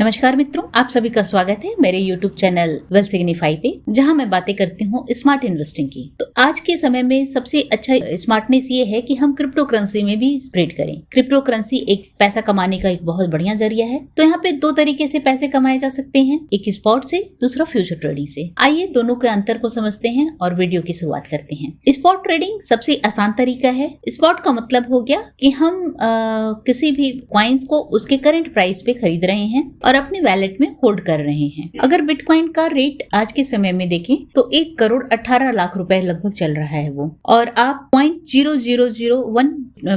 नमस्कार मित्रों, आप सभी का स्वागत है मेरे YouTube चैनल वेल सिग्निफाई पे, जहां मैं बातें करती हूँ स्मार्ट इन्वेस्टिंग की। तो आज के समय में सबसे अच्छा स्मार्टनेस ये है कि हम क्रिप्टो करेंसी में भी ट्रेड करें। क्रिप्टो करेंसी एक पैसा कमाने का एक बहुत बढ़िया जरिया है। तो यहाँ पे दो तरीके से पैसे कमाए जा सकते हैं, एक स्पॉट से, दूसरा फ्यूचर ट्रेडिंग से। आइए दोनों के अंतर को समझते हैं और वीडियो की शुरुआत करते हैं। स्पॉट ट्रेडिंग सबसे आसान तरीका है। स्पॉट का मतलब हो गया कि हम किसी भी कॉइन्स को उसके करंट प्राइस पे खरीद रहे हैं और अपने वैलेट में होल्ड कर रहे हैं। अगर बिटकॉइन का रेट आज के समय में देखें तो 1,18,00,000 रुपए लगभग चल रहा है वो, और आप 0.0001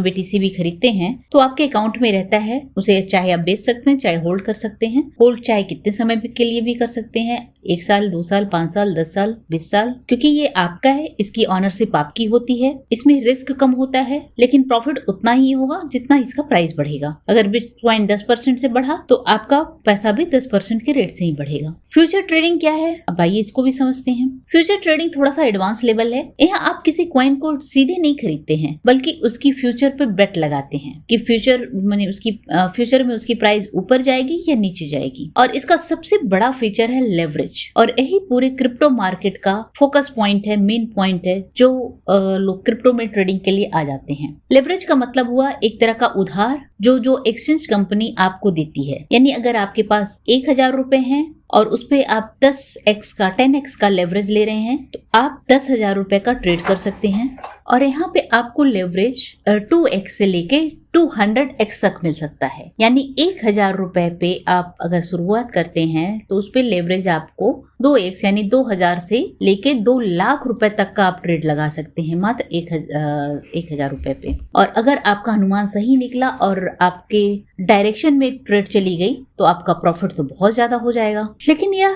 BTC भी खरीदते हैं तो आपके अकाउंट में रहता है। उसे चाहे आप बेच सकते हैं, चाहे होल्ड कर सकते हैं। होल्ड चाहे कितने समय के लिए भी कर सकते हैं, 1 साल, 2 साल, 5 साल, 10 साल, 20 साल, क्योंकि ये आपका है, इसकी ऑनरशिप आपकी होती है। इसमें रिस्क कम होता है, लेकिन प्रॉफिट उतना ही होगा जितना इसका प्राइस बढ़ेगा। अगर बिटकॉइन 10% से बढ़ा तो आपका पैसा भी 10% के रेट से ही बढ़ेगा। फ्यूचर ट्रेडिंग क्या है, अब आइए इसको भी समझते हैं। फ्यूचर ट्रेडिंग थोड़ा सा एडवांस लेवल है। यहाँ आप किसी कॉइन को सीधे नहीं खरीदते हैं, बल्कि उसकी फ्यूचर पे बेट लगाते हैं कि फ्यूचर माने उसकी फ्यूचर में उसकी प्राइस ऊपर जाएगी या नीचे जाएगी। और इसका सबसे बड़ा फीचर है लेवरेज, और यही पूरे क्रिप्टो मार्केट का फोकस पॉइंट है, मेन पॉइंट है, जो लोग क्रिप्टो में ट्रेडिंग के लिए आ जाते हैं। लेवरेज का मतलब हुआ एक तरह का उधार जो एक्सचेंज कंपनी आपको देती है। यानी अगर आपके पास 1,000 रुपए हैं और उस पे आप 10x का 10x का लेवरेज ले रहे हैं, तो आप 10,000 रुपए का ट्रेड कर सकते हैं। और यहाँ पे आपको लेवरेज 2x से लेके 200x तक मिल सकता है। यानी 1,000 रुपए पे आप अगर शुरुआत करते हैं तो उस पे लेवरेज आपको 2x यानी 2,000 से लेके 2 लाख रुपए तक का आप ट्रेड लगा सकते हैं, मात्र 1,000 रुपए पे। और अगर आपका अनुमान सही निकला और आपके डायरेक्शन में ट्रेड चली गई तो आपका प्रॉफिट तो बहुत ज्यादा हो जाएगा। लेकिन यह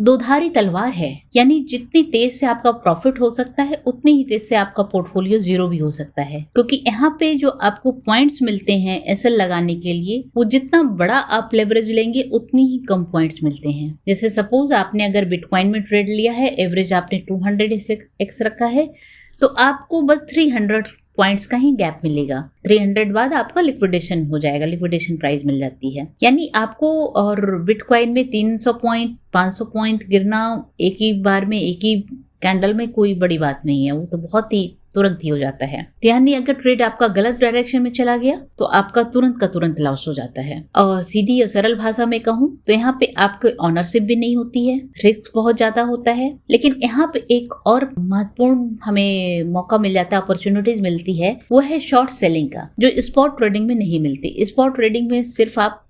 दोधारी तलवार है, यानी जितनी तेज से आपका प्रॉफिट हो सकता है उतनी ही तेज से आपका पोर्टफोलियो जीरो भी हो सकता है। क्योंकि यहाँ पे जो आपको पॉइंट्स मिलते हैं एसएल लगाने के लिए, वो जितना बड़ा आप लेवरेज लेंगे उतनी ही कम पॉइंट्स मिलते हैं। जैसे सपोज आपने अगर बिटकॉइन में ट्रेड लिया है, एवरेज आपने 200x रखा है, तो आपको बस 300 पॉइंट्स का ही गैप मिलेगा। 300 बाद आपका लिक्विडेशन हो जाएगा, लिक्विडेशन प्राइस मिल जाती है। यानी आपको, और बिटकॉइन में 300 पॉइंट 500 पॉइंट गिरना एक ही बार में, एक ही कैंडल में कोई बड़ी बात नहीं है, वो तो बहुत ही तुरंत ही हो जाता है। तो यानी अगर ट्रेड आपका गलत डायरेक्शन में चला गया तो आपका तुरंत का तुरंत लॉस हो जाता है। और सीधी और सरल भाषा में कहूँ तो यहाँ पे आपको ऑनरशिप भी नहीं होती है, रिस्क बहुत ज्यादा होता है। लेकिन यहाँ पे एक और महत्वपूर्ण हमें मौका मिल जाता है, अपॉर्चुनिटीज मिलती है, वो है शॉर्ट सेलिंग का, जो स्पॉट ट्रेडिंग में नहीं मिलती। स्पॉट ट्रेडिंग में सिर्फ आप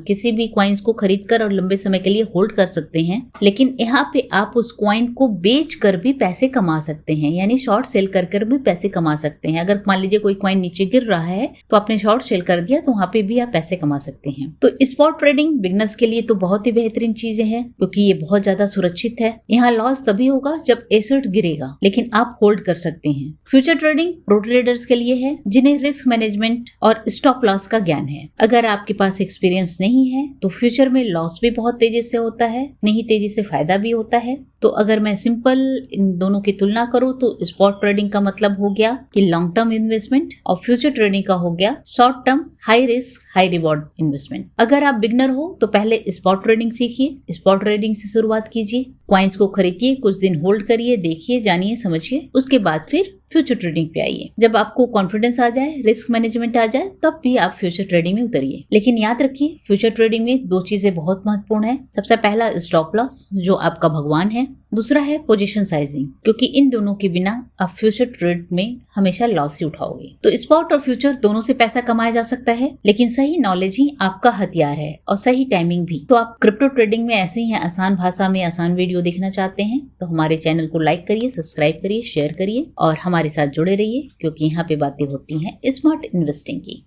किसी भी कॉइन्स को खरीद कर और लंबे समय के लिए होल्ड कर सकते हैं, लेकिन यहाँ पे आप उस कॉइन को बेच कर भी पैसे कमा सकते हैं। यानी शॉर्ट सेल कर भी पैसे कमा सकते हैं। अगर मान लीजिए कोई कॉइन नीचे गिर रहा है तो आपने शॉर्ट सेल कर दिया तो वहां पे भी आप पैसे कमा सकते हैं। तो स्पॉट ट्रेडिंग बिगनर्स के लिए तो बहुत ही बेहतरीन चीजें हैं, क्योंकि ये बहुत ज्यादा सुरक्षित है। यहाँ लॉस तभी होगा जब एसेट गिरेगा, लेकिन आप होल्ड कर सकते हैं। फ्यूचर ट्रेडिंग प्रो ट्रेडर्स के लिए है, जिन्हें रिस्क मैनेजमेंट और स्टॉप लॉस का ज्ञान है। अगर आपके पास एक्सपीरियंस नहीं है तो फ्यूचर में लॉस भी बहुत तेजी से होता है, नहीं तेजी से फायदा भी होता है। तो अगर मैं सिंपल इन दोनों की तुलना करूं तो स्पॉट ट्रेडिंग का मतलब हो गया कि लॉन्ग टर्म इन्वेस्टमेंट, और फ्यूचर ट्रेडिंग का हो गया short term high risk high reward investment. अगर आप बिगनर हो तो पहले स्पॉट ट्रेडिंग सीखिए, स्पॉट ट्रेडिंग से शुरुआत कीजिए, कॉइन्स को खरीदिए, कुछ दिन होल्ड करिए, देखिए, जानिए, समझिए, उसके बाद फिर फ्यूचर ट्रेडिंग पे आइए। जब आपको कॉन्फिडेंस आ जाए, रिस्क मैनेजमेंट आ जाए, तब भी आप फ्यूचर ट्रेडिंग में उतरिए। लेकिन याद रखिए, फ्यूचर ट्रेडिंग में 2 चीजें बहुत महत्वपूर्ण है। सबसे पहला स्टॉप लॉस, जो आपका भगवान है। दूसरा है पोजीशन साइजिंग, क्योंकि इन दोनों के बिना आप फ्यूचर ट्रेड में हमेशा लॉस ही उठाओगे। तो स्पॉट और फ्यूचर दोनों से पैसा कमाया जा सकता है, लेकिन सही नॉलेज ही आपका हथियार है, और सही टाइमिंग भी। तो आप क्रिप्टो ट्रेडिंग में ऐसे ही आसान भाषा में आसान वीडियो देखना चाहते हैं तो हमारे चैनल को लाइक करिए, सब्सक्राइब करिए, शेयर करिए और हमारे साथ जुड़े रहिए, क्योंकि यहाँ पे बातें होती हैं स्मार्ट इन्वेस्टिंग की।